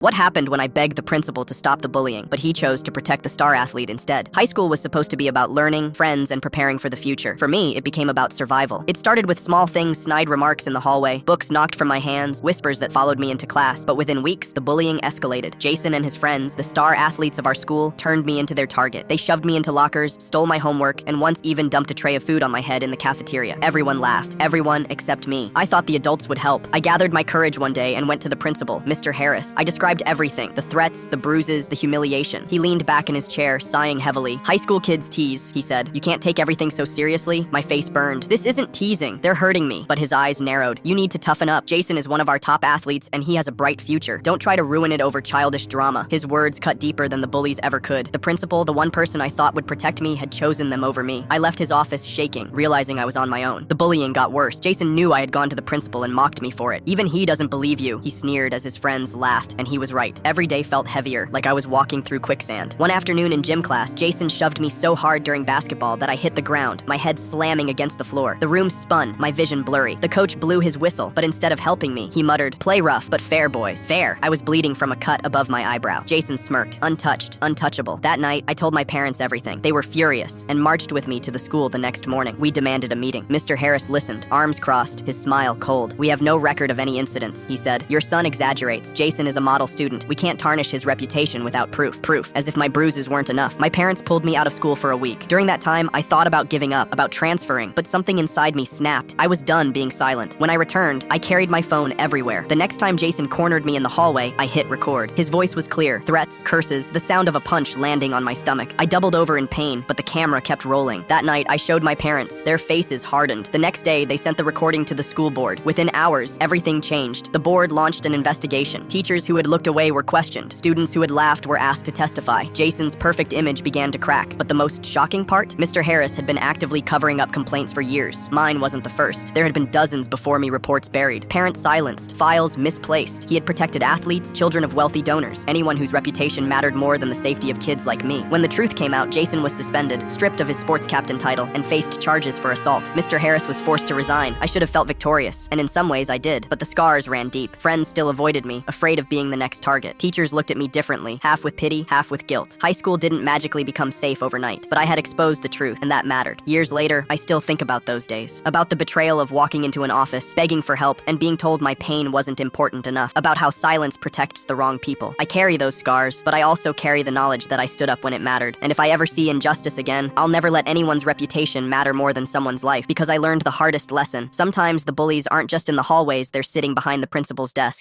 What happened when I begged the principal to stop the bullying, but he chose to protect the star athlete instead? High school was supposed to be about learning, friends, and preparing for the future. For me, it became about survival. It started with small things, snide remarks in the hallway, books knocked from my hands, whispers that followed me into class. But within weeks, the bullying escalated. Jason and his friends, the star athletes of our school, turned me into their target. They shoved me into lockers, stole my homework, and once even dumped a tray of food on my head in the cafeteria. Everyone laughed. Everyone except me. I thought the adults would help. I gathered my courage one day and went to the principal, Mr. Harris. I described everything, the threats, the bruises, the humiliation. He leaned back in his chair, sighing heavily. "High school kids tease," he said. "You can't take everything so seriously." My face burned. "This isn't teasing. They're hurting me." But his eyes narrowed. "You need to toughen up. Jason is one of our top athletes, and he has a bright future. Don't try to ruin it over childish drama." His words cut deeper than the bullies ever could. The principal, the one person I thought would protect me, had chosen them over me. I left his office shaking, realizing I was on my own. The bullying got worse. Jason knew I had gone to the principal and mocked me for it. "Even he doesn't believe you," he sneered as his friends laughed, and he was right. Every day felt heavier, like I was walking through quicksand. One afternoon in gym class, Jason shoved me so hard during basketball that I hit the ground, my head slamming against the floor. The room spun, my vision blurry. The coach blew his whistle, but instead of helping me, he muttered, "Play rough, but fair, boys. Fair." I was bleeding from a cut above my eyebrow. Jason smirked, untouched, untouchable. That night, I told my parents everything. They were furious and marched with me to the school the next morning. We demanded a meeting. Mr. Harris listened, arms crossed, his smile cold. "We have no record of any incidents," he said. "Your son exaggerates. Jason is a model student. We can't tarnish his reputation without proof." As if my bruises weren't enough. My parents pulled me out of school for a week. During that time, I thought about giving up, about transferring, but something inside me snapped. I was done being silent. When I returned, I carried my phone everywhere. The next time Jason cornered me in the hallway, I hit record. His voice was clear. Threats, curses, the sound of a punch landing on my stomach. I doubled over in pain, but the camera kept rolling. That night, I showed my parents. Their faces hardened. The next day, they sent the recording to the school board. Within hours, everything changed. The board launched an investigation. Teachers who had looked away were questioned. Students who had laughed were asked to testify. Jason's perfect image began to crack. But the most shocking part? Mr. Harris had been actively covering up complaints for years. Mine wasn't the first. There had been dozens before me, reports buried, parents silenced, files misplaced. He had protected athletes, children of wealthy donors, anyone whose reputation mattered more than the safety of kids like me. When the truth came out, Jason was suspended, stripped of his sports captain title, and faced charges for assault. Mr. Harris was forced to resign. I should have felt victorious, and in some ways I did. But the scars ran deep. Friends still avoided me, afraid of being the next target. Teachers looked at me differently, half with pity, half with guilt. High school didn't magically become safe overnight, but I had exposed the truth, and that mattered. Years later, I still think about those days. About the betrayal of walking into an office, begging for help, and being told my pain wasn't important enough. About how silence protects the wrong people. I carry those scars, but I also carry the knowledge that I stood up when it mattered. And if I ever see injustice again, I'll never let anyone's reputation matter more than someone's life, because I learned the hardest lesson. Sometimes the bullies aren't just in the hallways, they're sitting behind the principal's desk.